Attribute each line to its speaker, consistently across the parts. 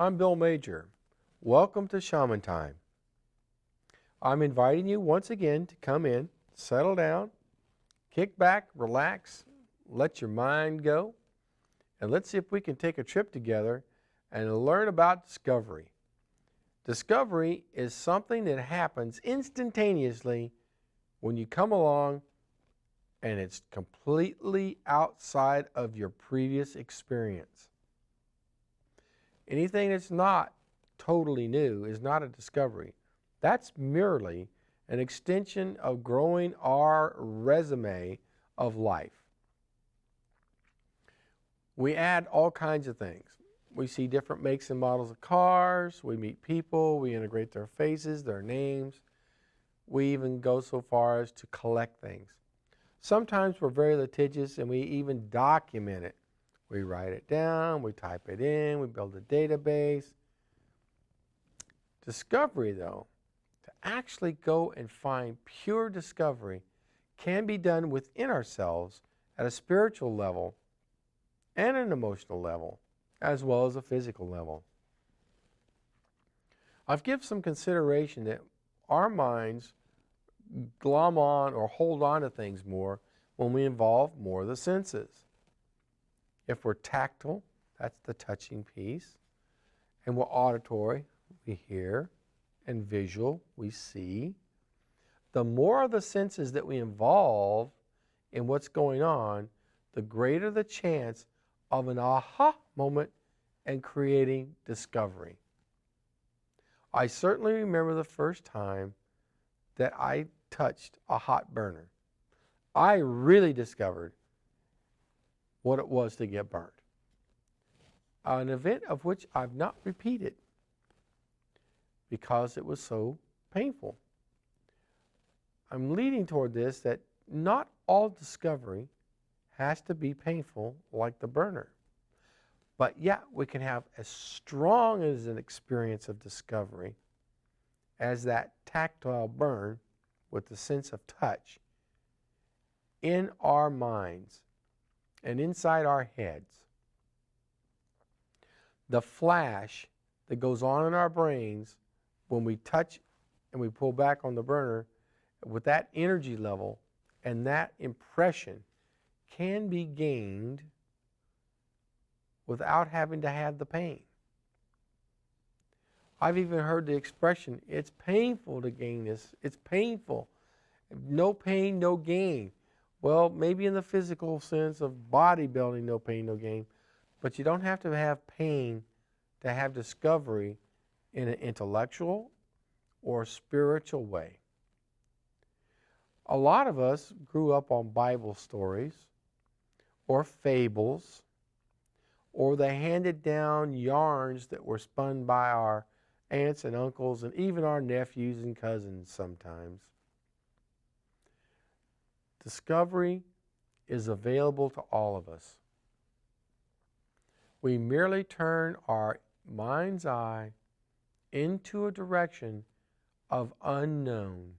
Speaker 1: I'm Bill Major. Welcome to Shaman Time. I'm inviting you once again to come in, settle down, kick back, relax, let your mind go, and let's see if we can take a trip together and learn about discovery. Discovery is something that happens instantaneously when you come along and it's completely outside of your previous experience. Anything that's not totally new is not a discovery. That's merely an extension of growing our resume of life. We add all kinds of things. We see different makes and models of cars, we meet people, we integrate their faces, their names. We even go so far as to collect things. Sometimes we're very litigious and we even document it. We write it down, we type it in, we build a database. Discovery, though, to actually go and find pure discovery can be done within ourselves at a spiritual level and an emotional level, as well as a physical level. I've given some consideration that our minds glom on or hold on to things more when we involve more of the senses. If we're tactile, that's the touching piece, and we're auditory, we hear, and visual, we see. The more of the senses that we involve in what's going on, the greater the chance of an aha moment and creating discovery. I certainly remember the first time that I touched a hot burner. I really discovered what it was to get burnt. An event of which I've not repeated because it was so painful. I'm leading toward this that not all discovery has to be painful like the burner. But yet we can have as strong as an experience of discovery as that tactile burn with the sense of touch in our minds and inside our heads. The flash that goes on in our brains when we touch and we pull back on the burner with that energy level and that impression can be gained without having to have the pain. I've even heard the expression, it's painful to gain this. It's painful. No pain, no gain. Well, maybe in the physical sense of bodybuilding, no pain, no gain. But you don't have to have pain to have discovery in an intellectual or spiritual way. A lot of us grew up on Bible stories or fables, or the handed down yarns that were spun by our aunts and uncles and even our nephews and cousins sometimes. Discovery is available to all of us. We merely turn our mind's eye into a direction of unknown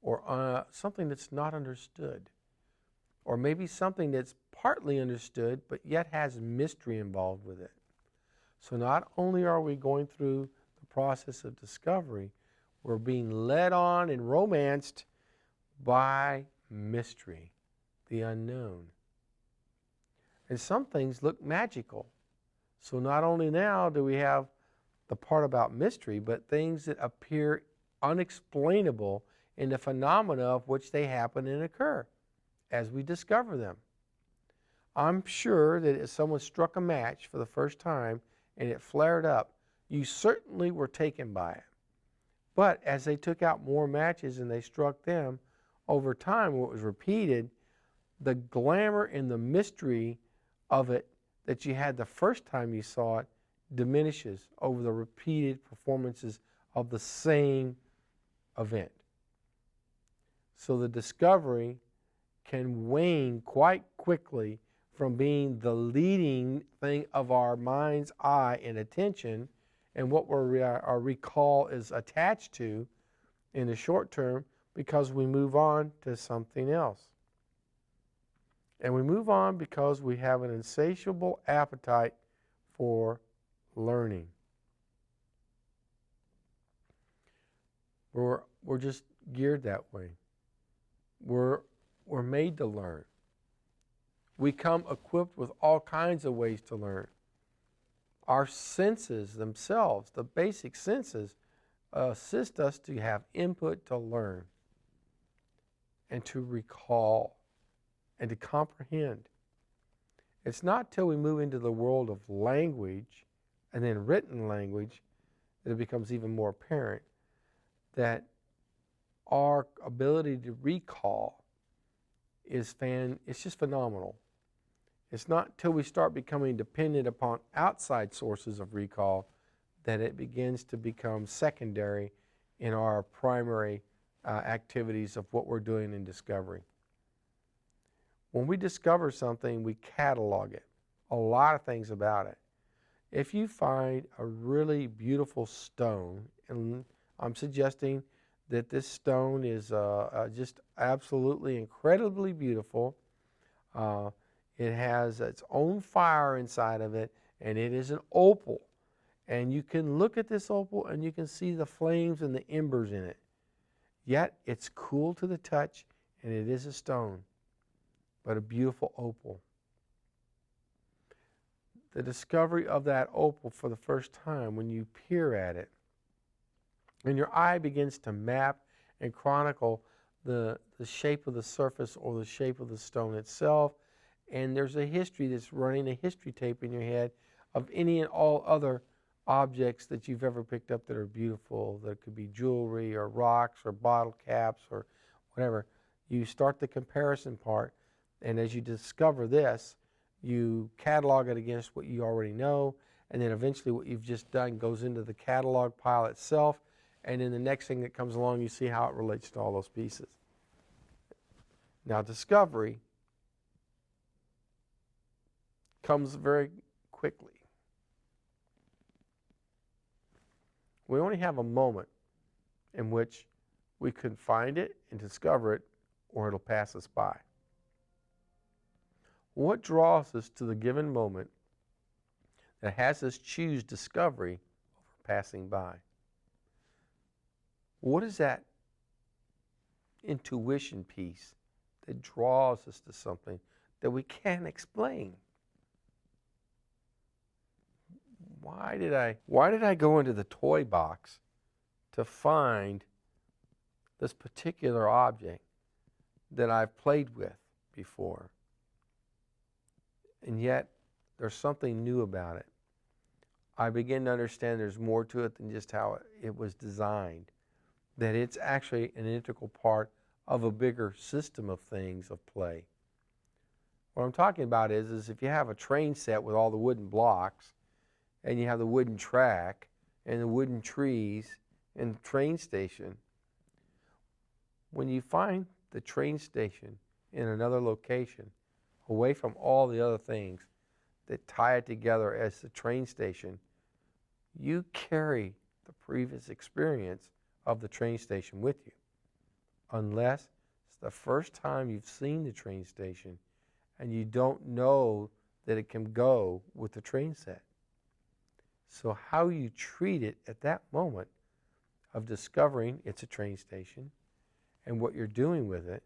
Speaker 1: or something that's not understood, or maybe something that's partly understood but yet has mystery involved with it. So not only are we going through the process of discovery, we're being led on and romanced by mystery, the unknown. And some things look magical. So not only now do we have the part about mystery, but things that appear unexplainable in the phenomena of which they happen and occur as we discover them. I'm sure that if someone struck a match for the first time and it flared up, you certainly were taken by it. But as they took out more matches and they struck them, over time, what was repeated, the glamour and the mystery of it that you had the first time you saw it diminishes over the repeated performances of the same event. So the discovery can wane quite quickly from being the leading thing of our mind's eye and attention and what our recall is attached to in the short term, because we move on to something else. And we move on because we have an insatiable appetite for learning. We're just geared that way. We're made to learn. We come equipped with all kinds of ways to learn. Our senses themselves, the basic senses, assist us to have input to learn and to recall and to comprehend. It's not till we move into the world of language and then written language that it becomes even more apparent that our ability to recall it's just phenomenal. It's not until we start becoming dependent upon outside sources of recall that it begins to become secondary in our primary activities of what we're doing in discovery. When we discover something, we catalog it. A lot of things about it. If you find a really beautiful stone, and I'm suggesting that this stone is just absolutely incredibly beautiful. It has its own fire inside of it, and it is an opal. And you can look at this opal and you can see the flames and the embers in it. Yet it's cool to the touch, and it is a stone, but a beautiful opal. The discovery of that opal for the first time, when you peer at it, and your eye begins to map and chronicle the shape of the surface or the shape of the stone itself, and there's a history that's running a history tape in your head of any and all other objects that you've ever picked up that are beautiful. That could be jewelry or rocks or bottle caps or whatever. You start the comparison part, and as you discover this, you catalog it against what you already know, and then eventually what you've just done goes into the catalog pile itself, and then the next thing that comes along, you see how it relates to all those pieces. Now, discovery comes very quickly. We only have a moment in which we can find it and discover it, or it'll pass us by. What draws us to the given moment that has us choose discovery over passing by? What is that intuition piece that draws us to something that we can't explain? Why did I go into the toy box to find this particular object that I've played with before? And yet, there's something new about it. I begin to understand there's more to it than just how it was designed, that it's actually an integral part of a bigger system of things of play. What I'm talking about is if you have a train set with all the wooden blocks, and you have the wooden track and the wooden trees and the train station, when you find the train station in another location, away from all the other things that tie it together as the train station, you carry the previous experience of the train station with you, unless it's the first time you've seen the train station and you don't know that it can go with the train set. So how you treat it at that moment of discovering it's a train station and what you're doing with it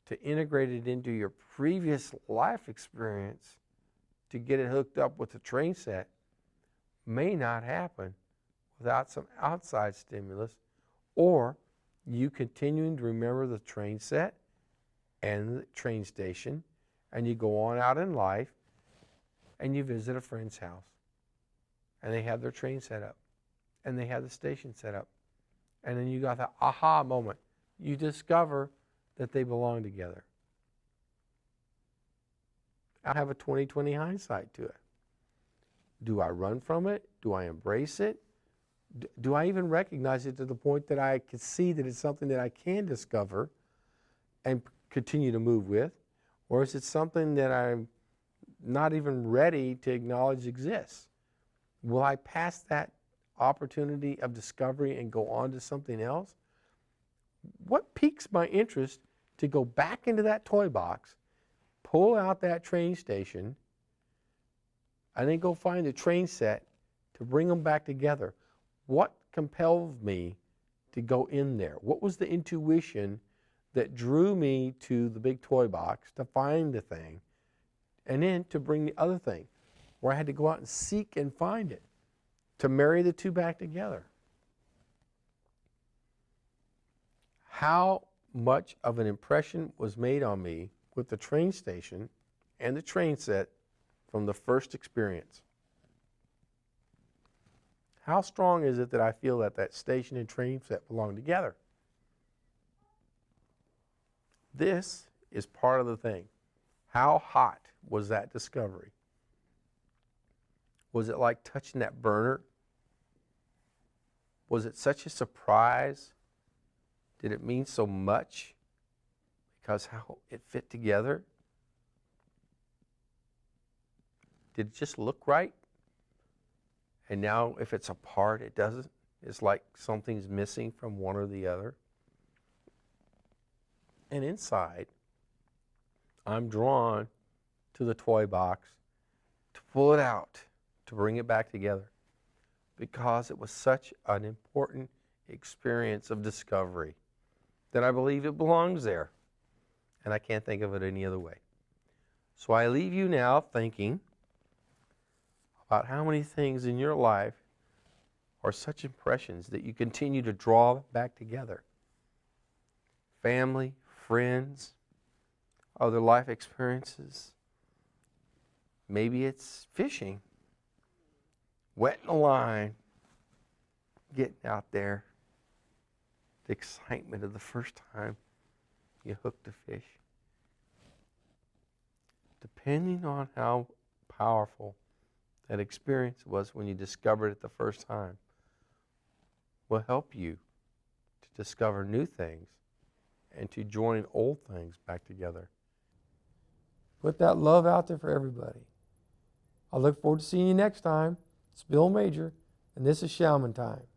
Speaker 1: to integrate it into your previous life experience to get it hooked up with the train set may not happen without some outside stimulus, or you continuing to remember the train set and the train station, and you go on out in life and you visit a friend's house and they have their train set up and they have the station set up, and then you got that aha moment. You discover that they belong together. I have a 20/20 hindsight to it. Do I run from it? Do I embrace it? Do I even recognize it to the point that I can see that it's something that I can discover and continue to move with? Or is it something that I'm not even ready to acknowledge exists? Will I pass that opportunity of discovery and go on to something else? What piques my interest to go back into that toy box, pull out that train station, and then go find the train set to bring them back together. What compelled me to go in there? What was the intuition that drew me to the big toy box to find the thing and then to bring the other thing, where I had to go out and seek and find it to marry the two back together? How much of an impression was made on me with the train station and the train set from the first experience? How strong is it that I feel that that station and train set belong together? This is part of the thing. How hot was that discovery? Was it like touching that burner? Was it such a surprise? Did it mean so much because how it fit together? Did it just look right? And now if it's apart, it doesn't? It's like something's missing from one or the other. And inside, I'm drawn to the toy box to pull it out, to bring it back together, because it was such an important experience of discovery that I believe it belongs there. And I can't think of it any other way. So I leave you now thinking about how many things in your life are such impressions that you continue to draw back together. Family, friends, other life experiences. Maybe it's fishing, wetting a line, getting out there, the excitement of the first time you hooked a fish. Depending on how powerful that experience was when you discovered it the first time, will help you to discover new things and to join old things back together. Put that love out there for everybody. I look forward to seeing you next time. It's Bill Major, and this is Shaman Time.